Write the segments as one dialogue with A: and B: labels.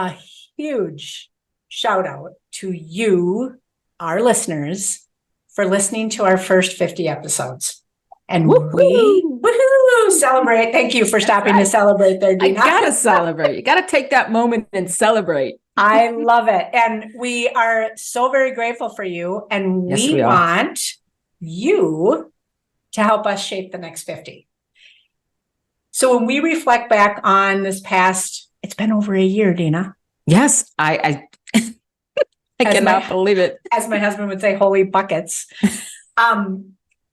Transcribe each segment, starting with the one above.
A: a huge shout out to you, our listeners, for listening to our first 50 episodes. And we celebrate. Thank you for stopping to celebrate there, Dina.
B: I gotta celebrate. You gotta take that moment and celebrate.
A: I love it. And we are so very grateful for you. And we want you to help us shape the next 50. So when we reflect back on this past, it's been over a year, Dina.
B: Yes, I cannot believe it.
A: As my husband would say, holy buckets.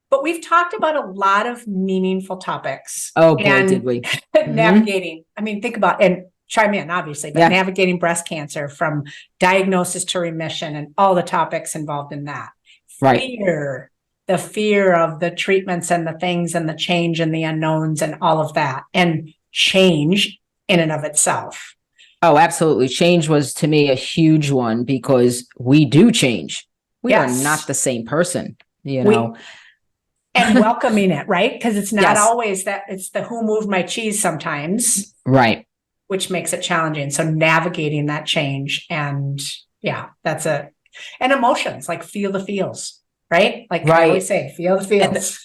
A: But we've talked about a lot of meaningful topics.
B: Oh, boy, did we.
A: Navigating. I mean, think about, and chime in, obviously, but navigating breast cancer from diagnosis to remission and all the topics involved in that.
B: Right.
A: Fear, the fear of the treatments and the things and the change and the unknowns and all of that. And change in and of itself.
B: Oh, absolutely. Change was, to me, a huge one because we do change. We are not the same person, you know.
A: And welcoming it, right? Because it's not always that, it's the who moved my cheese sometimes.
B: Right.
A: Which makes it challenging. So navigating that change and that's it. And emotions, like feel the feels, right? Like I always say, feel the feels.
B: And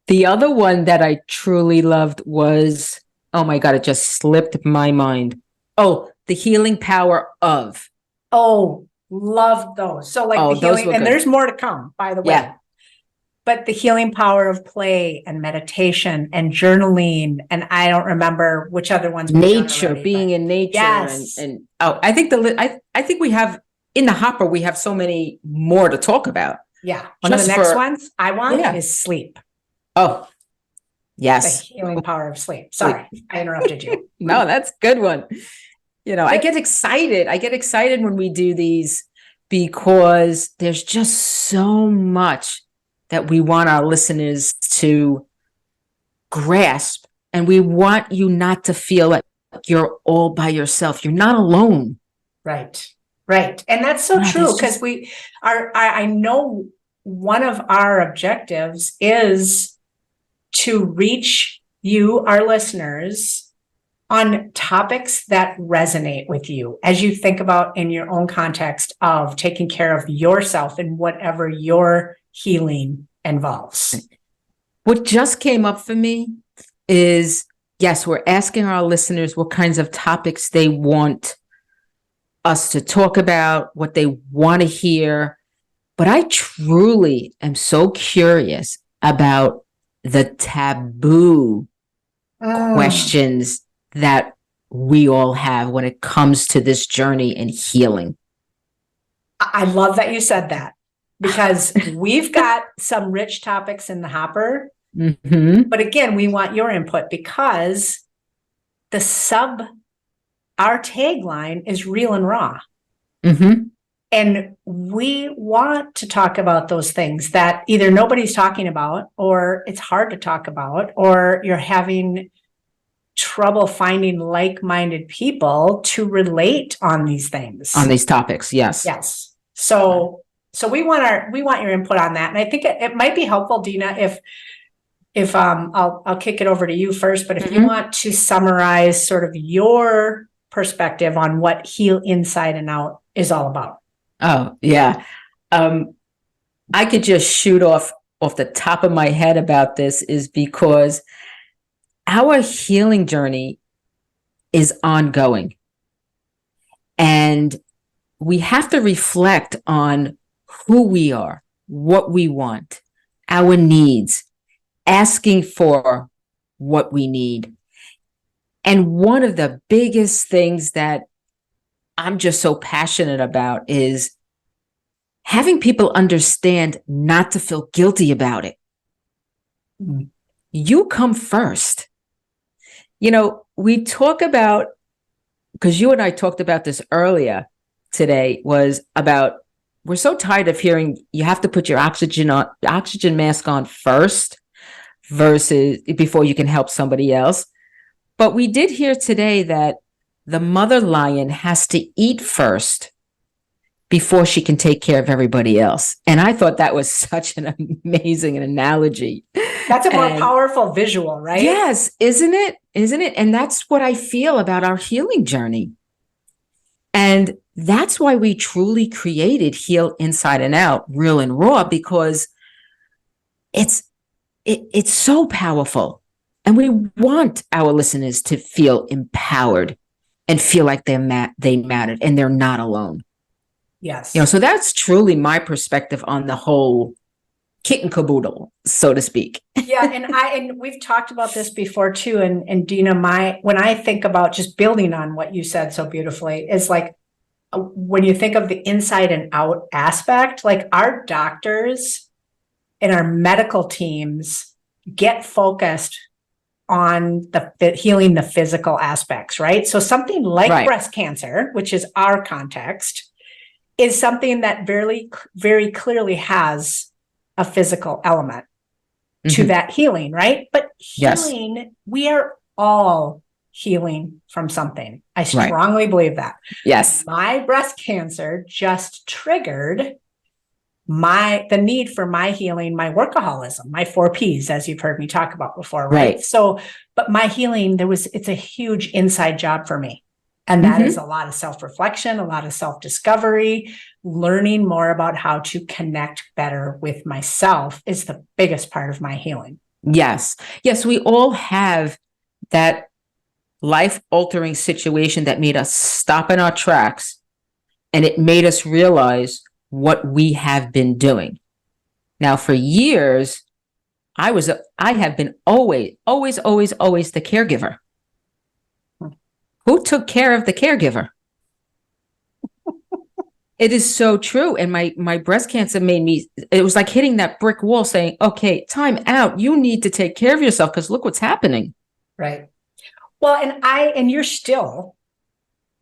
B: the other one that I truly loved was, oh my God, it just slipped my mind. Oh, the healing power of.
A: Oh, love those. So like the healing, and there's more to come, by the way. Yeah. But the healing power of play and meditation and journaling, and I don't remember which other ones.
B: Nature, being in nature, yes. And I think I think we have in the hopper. We have so many more to talk about.
A: Yeah, one of the next ones I want is sleep.
B: Oh, yes,
A: the healing power of sleep. Sorry, I interrupted you.
B: No, that's a good one. You know, I get excited. I get excited when we do these because there's just so much that we want our listeners to grasp. And we want you not to feel like you're all by yourself. You're not alone.
A: Right. Right. And that's so true because I know one of our objectives is to reach you, our listeners, on topics that resonate with you as you think about in your own context of taking care of yourself and whatever your healing involves.
B: What just came up for me is, yes, we're asking our listeners what kinds of topics they want us to talk about, what they want to hear. But I truly am so curious about the taboo questions that we all have when it comes to this journey and healing.
A: I love that you said that. Because we've got some rich topics in the hopper. Mm-hmm. But again, we want your input because our tagline is real and raw. Mm-hmm. And we want to talk about those things that either nobody's talking about, or it's hard to talk about, or you're having trouble finding like-minded people to relate on these things.
B: On these topics, yes.
A: Yes. So we want your input on that. And I think it might be helpful, Dina, if I'll kick it over to you first, but if you want to summarize sort of your perspective on what Heal Inside and Out is all about.
B: Oh, yeah. I could just shoot off the top of my head about this is because our healing journey is ongoing. And we have to reflect on who we are, what we want, our needs, asking for what we need. And one of the biggest things that I'm just so passionate about is having people understand not to feel guilty about it. You come first. You know, we talk about, because you and I talked about this earlier today, was about we're so tired of hearing you have to put your oxygen mask on first versus before you can help somebody else. But we did hear today that the mother lion has to eat first before she can take care of everybody else. And I thought that was such an amazing analogy.
A: That's a more powerful visual, right?
B: Yes, isn't it? Isn't it? And that's what I feel about our healing journey. And that's why we truly created Heal Inside and Out, Real and Raw, because it's so powerful. And we want our listeners to feel empowered and feel like they mattered and they're not alone.
A: Yes.
B: So that's truly my perspective on the whole kit and caboodle, so to speak.
A: Yeah. And we've talked about this before too. And Dina, when I think about just building on what you said so beautifully, is like, when you think of the inside and out aspect, like our doctors and our medical teams get focused on the healing the physical aspects, right? So something like breast cancer, which is our context, is something that very, very clearly has a physical element to that healing, right? But healing, we are all healing from something. I strongly believe that.
B: Yes.
A: My breast cancer just triggered the need for my healing, my workaholism, my 4 Ps, as you've heard me talk about before, right? So, but my healing, it's a huge inside job for me. And that is a lot of self-reflection, a lot of self-discovery, learning more about how to connect better with myself is the biggest part of my healing.
B: Yes. Yes, we all have that life-altering situation that made us stop in our tracks, and it made us realize what we have been doing. Now, for years, I have been always the caregiver. Who took care of the caregiver? It is so true. And my breast cancer it was like hitting that brick wall saying, okay, time out. You need to take care of yourself because look what's happening.
A: Right. Well, and you're still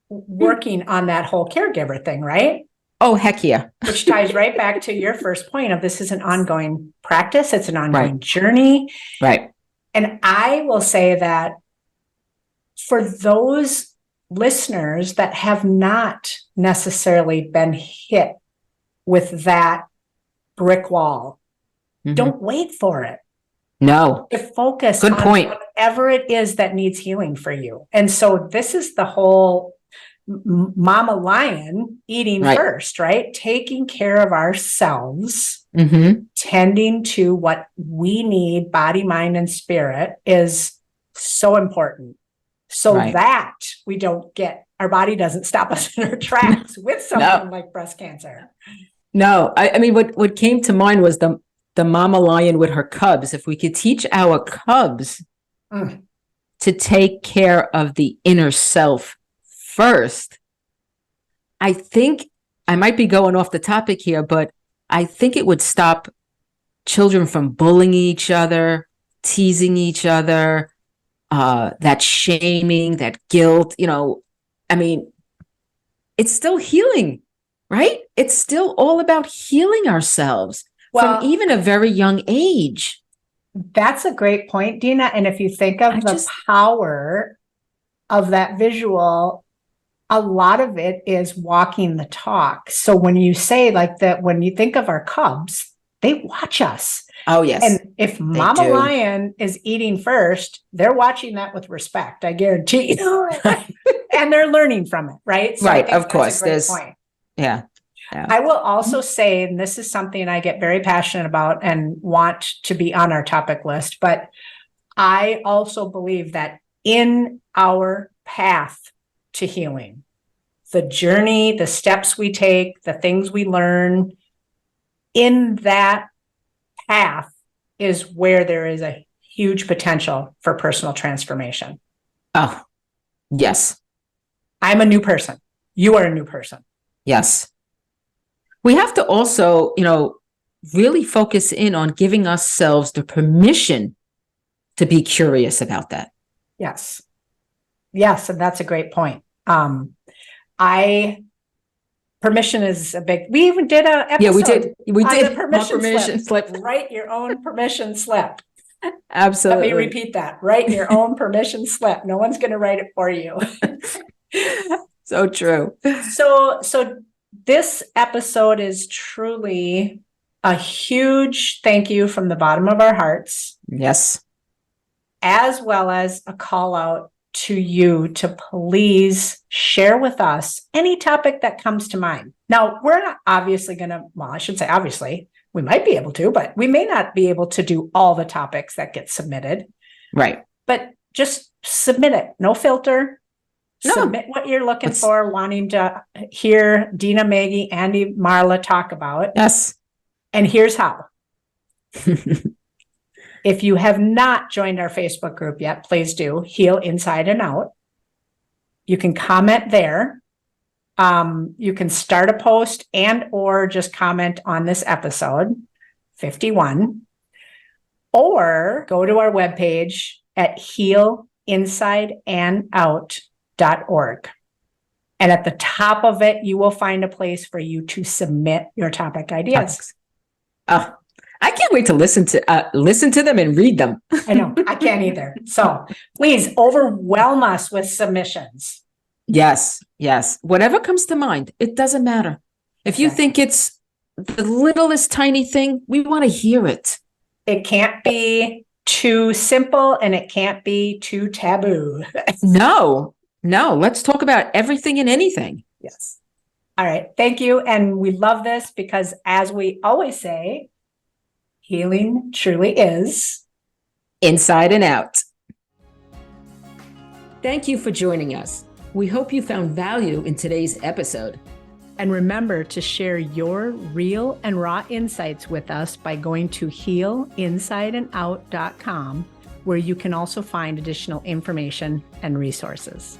A: working on that whole caregiver thing, right?
B: Oh, heck yeah.
A: Which ties right back to your first point of this is an ongoing practice. It's an ongoing journey.
B: Right.
A: And I will say that for those listeners that have not necessarily been hit with that brick wall, don't wait for it.
B: No.
A: To focus
B: Good
A: on
B: point.
A: whatever it is that needs healing for you. And so this is the whole mama lion eating first, right? Taking care of ourselves, tending to what we need, body, mind, and spirit is so important. So that we don't our body doesn't stop us in our tracks with something like breast cancer.
B: No, I mean, what came to mind was the mama lion with her cubs. If we could teach our cubs to take care of the inner self first, I think I might be going off the topic here, but I think it would stop children from bullying each other, teasing each other, that shaming, that guilt. I mean, it's still healing, right? It's still all about healing ourselves from even a very young age.
A: That's a great point, Dina. And if you think of the power of that visual, a lot of it is walking the talk. So when you say like that, when you think of our cubs, they watch us.
B: Oh, yes.
A: And if Mama Lion is eating first, they're watching that with respect, I guarantee you. And they're learning from it, right? So
B: right, of course. There's point. Yeah.
A: I will also say, and this is something I get very passionate about and want to be on our topic list, but I also believe that in our path to healing, the journey, the steps we take, the things we learn, in that path is where there is a huge potential for personal transformation.
B: Oh, yes.
A: I'm a new person. You are a new person.
B: Yes. We have to also, really focus in on giving ourselves the permission to be curious about that.
A: Yes. Yes. And that's a great point. Permission is a big, we even did a episode.
B: Yeah, we did. We did.
A: The permission slip. Write your own permission slip.
B: Absolutely.
A: Let me repeat that. Write your own permission slip. No one's going to write it for you.
B: So true.
A: So this episode is truly a huge thank you from the bottom of our hearts.
B: Yes.
A: As well as a call out to you to please share with us any topic that comes to mind. Now, we're not obviously going to, well, I should say obviously, we might be able to, but we may not be able to do all the topics that get submitted.
B: Right.
A: But just submit it. No filter.
B: No.
A: Submit what you're looking for, wanting to hear Dina, Maggie, Andy, Marla talk about.
B: Yes.
A: And here's how. If you have not joined our Facebook group yet, please do. Heal Inside and Out. You can comment there. You can start a post and or just comment on this episode, 51. Or go to our webpage at healinsideandout.org. And at the top of it, you will find a place for you to submit your topic ideas.
B: I can't wait to listen to them and read them.
A: I know, I can't either. So please overwhelm us with submissions.
B: Yes. Whatever comes to mind, it doesn't matter. If you think it's the littlest tiny thing, we want to hear it.
A: It can't be too simple and it can't be too taboo.
B: No, let's talk about everything and anything.
A: Yes. All right. Thank you. And we love this because, as we always say, healing truly is
B: inside and out. Thank you for joining us. We hope you found value in today's episode.
A: And remember to share your real and raw insights with us by going to healinsideandout.com, where you can also find additional information and resources.